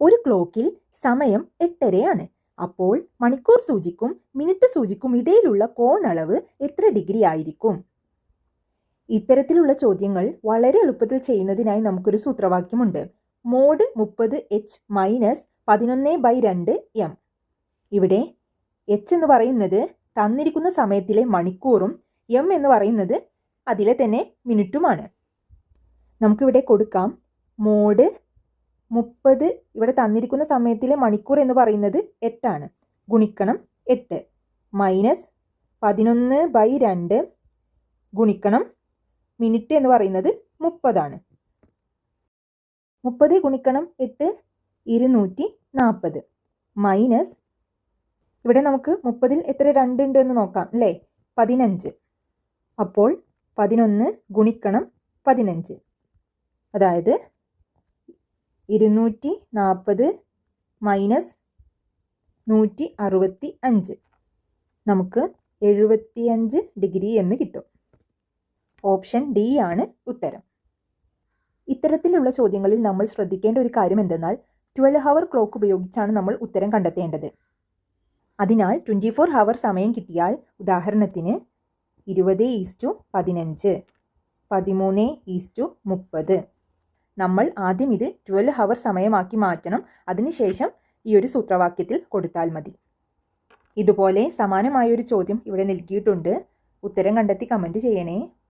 ഒരു ക്ലോക്കിൽ സമയം 8:30 അപ്പോൾ മണിക്കൂർ സൂചിക്കും മിനിറ്റ് സൂചിക്കും ഇടയിലുള്ള കോണളവ് എത്ര ഡിഗ്രി ആയിരിക്കും? ഇത്തരത്തിലുള്ള ചോദ്യങ്ങൾ വളരെ എളുപ്പത്തിൽ ചെയ്യുന്നതിനായി നമുക്കൊരു സൂത്രവാക്യമുണ്ട്. Mode 30h minus 11/2m. ഇവിടെ h എന്ന് പറയുന്നത് തന്നിരിക്കുന്ന സമയത്തിലെ മണിക്കൂറും m എന്ന് പറയുന്നത് അതിലെ തന്നെ മിനിറ്റുമാണ്. നമുക്കിവിടെ കൊടുക്കാം മോഡ് 30, ഇവിടെ തന്നിരിക്കുന്ന സമയത്തിലെ മണിക്കൂർ എന്ന് പറയുന്നത് 8 ഗുണിക്കണം 8 മൈനസ് 11/2 ഗുണിക്കണം മിനിറ്റ് എന്ന് പറയുന്നത് 30. 30 ഗുണിക്കണം 8 240 മൈനസ് ഇവിടെ നമുക്ക് 30-ൽ എത്ര 2 ഉണ്ട് എന്ന് നോക്കാം അല്ലേ, 15. അപ്പോൾ 11 ഗുണിക്കണം 15, അതായത് 240 മൈനസ് 165 നമുക്ക് 75 ഡിഗ്രി എന്ന് കിട്ടും. ഓപ്ഷൻ ഡി ആണ് ഉത്തരം. ഇത്തരത്തിലുള്ള ചോദ്യങ്ങളിൽ നമ്മൾ ശ്രദ്ധിക്കേണ്ട ഒരു കാര്യം എന്തെന്നാൽ 12 ഹവർ ക്ലോക്ക് ഉപയോഗിച്ചാണ് നമ്മൾ ഉത്തരം കണ്ടെത്തേണ്ടത്. അതിനാൽ 24 ഹവർ സമയം കിട്ടിയാൽ ഉദാഹരണത്തിന് 20:15, 13:30. നമ്മൾ ആദ്യം ഇത് 12 ഹവർ സമയമാക്കി മാറ്റണം. അതിനുശേഷം ഈ ഒരു സൂത്രവാക്യത്തിൽ കൊടുത്താൽ മതി. ഇതുപോലെ സമാനമായൊരു ചോദ്യം ഇവിടെ നൽകിയിട്ടുണ്ട്. ഉത്തരം കണ്ടെത്തി കമൻറ്റ് ചെയ്യണേ.